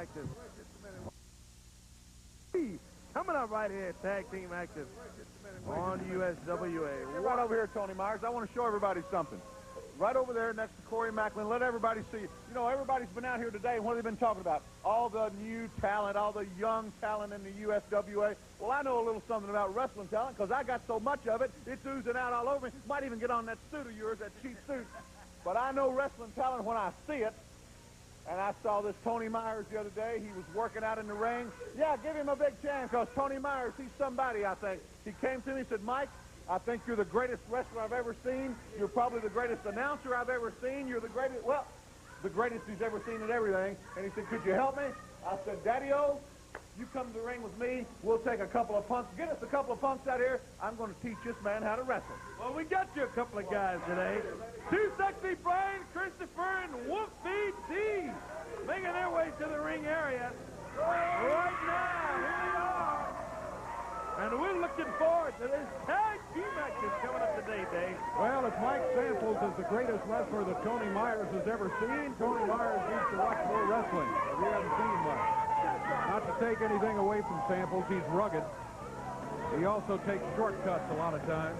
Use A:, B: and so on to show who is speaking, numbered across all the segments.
A: action. Coming up right here, tag team action on USWA.
B: Right over here, Tony Myers. I want to show everybody something. Right over there next to Corey Macklin. Let everybody see. You know, everybody's been out here today. What have they been talking about? All the new talent, all the young talent in the USWA. Well, I know a little something about wrestling talent because I got so much of it, it's oozing out all over me. Might even get on that suit of yours, that cheap suit. But I know wrestling talent when I see it. And I saw this Tony Myers the other day. He was working out in the ring. Yeah, give him a big chance because Tony Myers, he's somebody, I think. He came to me and said, Mike, I think you're the greatest wrestler I've ever seen. You're probably the greatest announcer I've ever seen. You're the greatest, well, the greatest he's ever seen at everything. And he said, could you help me? I said, Daddy-O, you come to the ring with me. We'll take a couple of punks. Get us a couple of punks out here. I'm going to teach this man how to wrestle.
A: Well, we got you a couple of guys today. Too Sexy Brian Christopher and Wolfie D making their way to the ring area right now. Here they are. And we're looking forward to this tag team action coming up today, Dave.
C: Well, if Mike Samples is the greatest wrestler that Tony Myers has ever seen, Tony Myers needs to watch more wrestling. We haven't seen much. Not to take anything away from Samples, he's rugged. He also takes shortcuts a lot of times.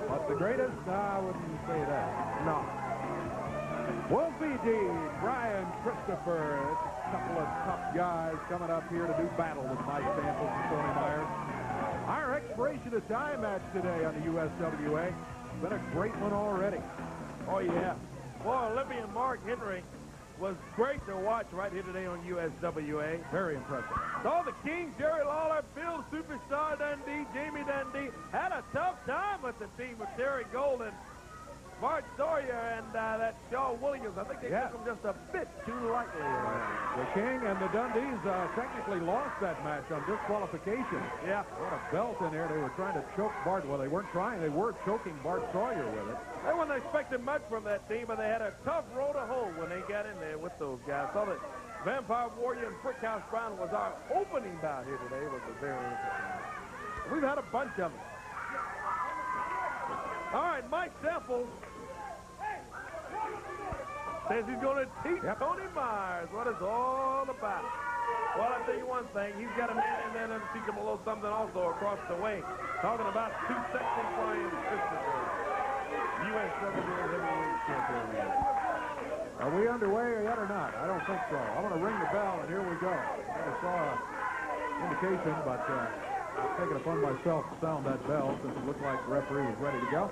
C: But the greatest, I wouldn't say that. No. Wolfie D, Brian Christopher. It's a couple of tough guys coming up here to do battle with Mike Samples and Tony Myers. Our expiration of time match today on the USWA. It's been a great one already.
A: Oh, yeah. Boy, Olivia and Mark Henry was great to watch right here today on USWA.
C: Very impressive.
A: Saw the King, Jerry Lawler, Bill Superstar Dundee, Jamie Dundee. Had a tough time with the team with Terry Golden, Mark Sawyer, and that Shaw Williams. I think they took them just a bit too lightly.
C: The King and the Dundees technically lost that match on disqualification.
A: Yeah.
C: What a belt in there. They were trying to choke Bart. Well, they weren't trying. They were choking Bart Sawyer with it.
A: They weren't expecting much from that team, but they had a tough road to hoe when they got in there with those guys. Saw that Vampire Warrior and Brickhouse Brown was our opening bout here today. It was a very interesting. We've had a bunch of them. All right, Mike Samples says he's going to teach Tony Myers what it's all about. Well, I'll tell you one thing. He's got a man in there that'll teach him a little something also across the way. Talking about Too Sexy Brian Christopher, USWA Heavyweight Champion.
C: Are we underway yet or not? I don't think so. I'm going to ring the bell, and here we go. I saw an indication, but I've taken it upon myself to sound that bell since it looked like the referee was ready to go.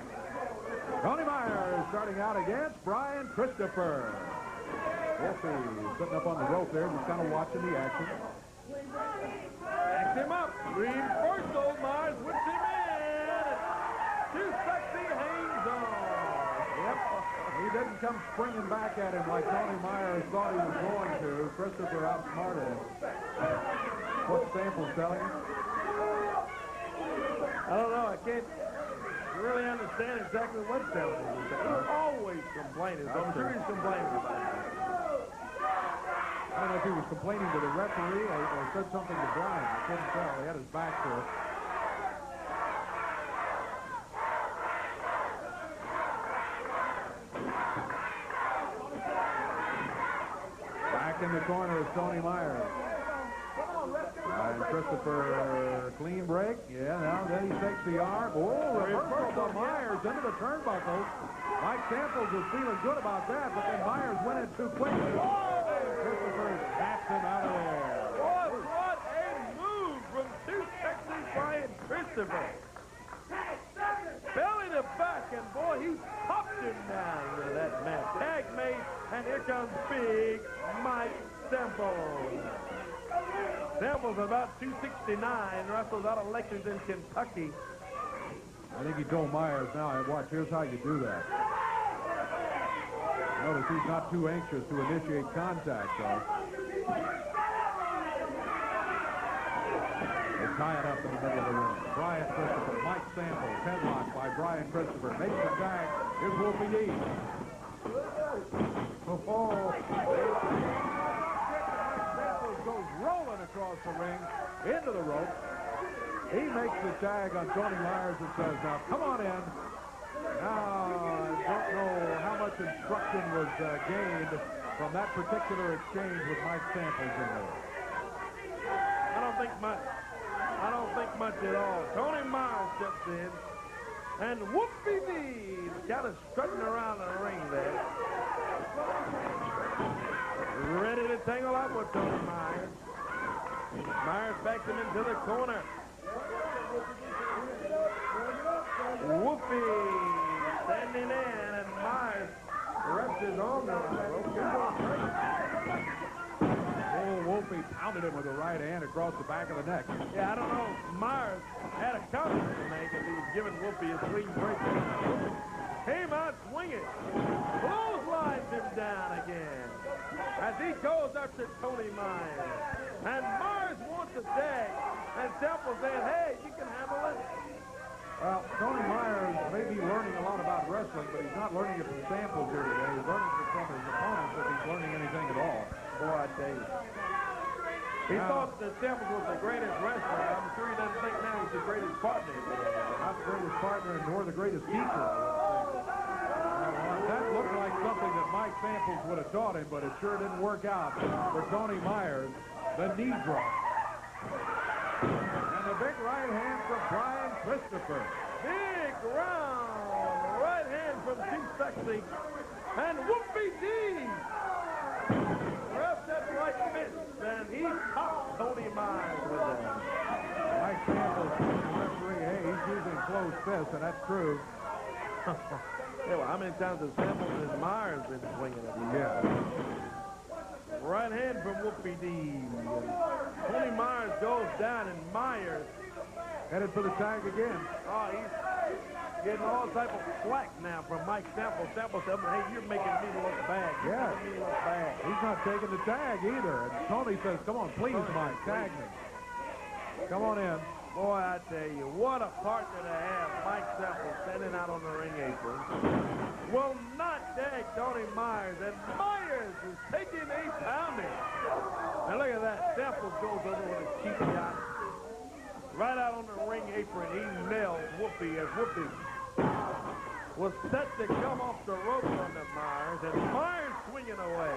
C: Tony Myers starting out against Brian Christopher. Wolfie sitting up on the rope there, just kind of watching the action.
A: Backs him up. Reversal. Myers whips him in. Too Sexy hangs on.
C: Yep. He didn't come springing back at him like Tony Myers thought he was going to. Christopher outsmarted him. What's Samples telling him?
A: I don't know. I can't really understand exactly what Samples is saying. He's always complaining. So I'm sure he's complaining about it.
C: I don't know if he was complaining to the referee or said something to Brian. I couldn't tell. He had his back to it. Back in the corner is Tony Myers. And Christopher, clean break. Yeah, now then he takes the arm. Oh, reversal to Myers into the turnbuckles. Mike Samples was feeling good about that, but then Myers went in too quickly. Christopher taps him out of there.
A: Boy, what a move from Too Sexy Brian Christopher. Belly to back, and boy, he popped him down into that mat. Tag made, and here comes big Mike Samples. Samples about 269, wrestles out of Lexington, Kentucky.
C: I think he told Myers now, watch, here's how you do that. Notice he's not too anxious to initiate contact, though. They tie it up in the middle of the ring. Brian Christopher, Mike Samples, headlock by Brian Christopher. Makes the tag. Here's Wolfie D. Oh, Samples goes rolling across the ring, into the rope. He makes the tag on Tony Myers and says, now, come on in. Now, I don't know how much instruction was gained from that particular exchange with Mike Samples in there?
A: I don't think much. I don't think much at all. Tony Myers steps in, and Wolfie D kind of strutting around the ring there. Ready to tangle up with Tony Myers. Myers backs him into the corner. Wolfie standing in, and Myers rests his arm around the rope.
C: Oh, Wolfie pounded him with the right hand across the back of the neck.
A: Yeah, I don't know. Myers had a comment to make if he was giving Wolfie a clean break. Came out swinging. Clotheslines him down again as he goes up to Tony Myers. And Myers wants a tag. And Temple saying, hey, you can handle it.
C: Well, Tony Myers may be learning a lot about wrestling, but he's not learning it from Samples here today. He's learning it from his opponents if he's learning anything at all.
A: Boy, I tell you. He thought that Samples was the greatest wrestler. I'm sure he doesn't think now he's the greatest partner.
C: Not the greatest partner, nor the greatest teacher. That looked like something that Mike Samples would have taught him, but it sure didn't work out for Tony Myers. The knee drop. And the big right hand from Brian Christopher.
A: Big round right hand from Too Sexy. And Wolfie D grabs that right fist, and he popped Tony Myers with it.
C: Mike Samples, the referee, hey, he's using closed fists, and that's true.
A: Yeah, well, how many times has Samples and Myers been swinging at him?
C: Yeah.
A: Right hand from Wolfie D. Tony Myers goes down, and Myers
C: Headed for the tag again.
A: Oh, he's getting all type of flack now from Mike Samples. Samples said, hey, you're making me look bad. You're
C: Yeah.
A: making me look bad.
C: He's not taking the tag either. And Tony says, come on, please, Mike, tag me. Come on in.
A: Boy, I tell you, what a partner to have. Mike Samples standing out on the ring apron. Will not tag Tony Myers, and Myers is taking a pounding. Now look at that. Samples goes over with a cheap shot. Right out on the ring apron, he nails Wolfie as Wolfie was set to come off the rope under Myers, and Myers swinging away.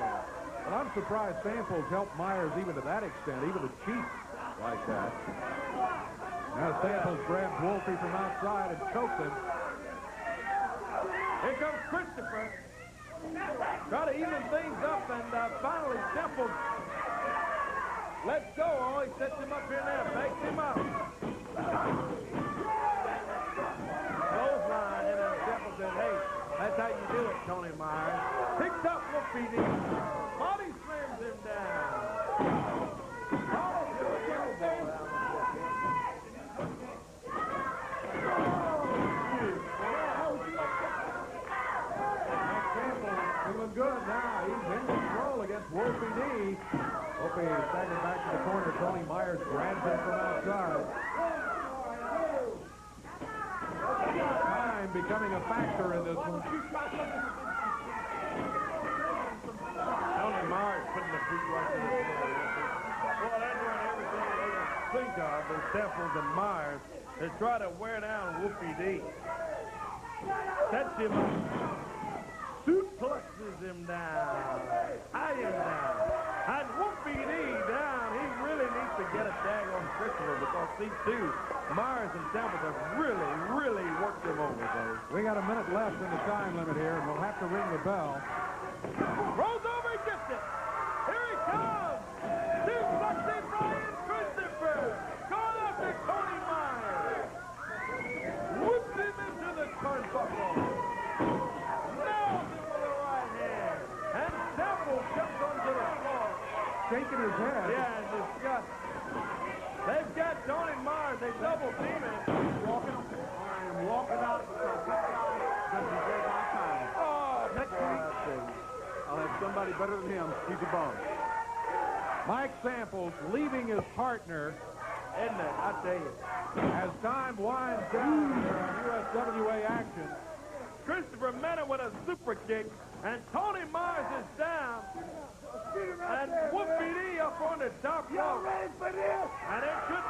C: Well, I'm surprised Samples helped Myers even to that extent, even to cheat like that. Now Samples grabs Wolfie from outside and chokes him.
A: Here comes Christopher. Try to even things up, and finally Samples lets go. Oh, he sets him up here now, backs him up. Clothesline, and then Samples said, hey, that's how you do it, Tony Myers. Picks up Wolfie D. Body slams him down.
C: Feeling good now. He's in control against Wolfie D. Wolfie is staggered back to the corner. Tony Myers grabs him from outside. Time becoming a factor in this one.
A: Tony Myers putting the feet right in the floor. Well, that's what everything they can think of is Samples and Myers to try to wear down Wolfie D. Sets him up. Suplexes him down. Tie him down. And Wolfie D down. He really needs to get a tag on Christopher because these two, Myers and Samples, have really worked him over, Dave.
C: We got a minute left in the time limit here, and we'll have to ring the bell.
A: Rolls over, he gets it. Here he comes. Too sexy, Brian Christopher. Caught after Tony Myers. Whips him into the turnbuckle. Nails him with a right hand. And Samples jumps onto the floor.
C: Shaking his head.
A: Yeah, in disgust. They've got Tony Myers. They double team him.
B: I am walking out because this guy doesn't deserve my time.
A: Oh,
B: Next week, I'll have somebody better than him. He's a bum.
C: Mike Samples leaving his partner
A: isn't it? I tell you.
C: as time winds down here on USWA action.
A: Christopher met him with a super kick, and Tony Myers is down. And Wolfie D up on the top rope.
B: Ready for this?
A: And it could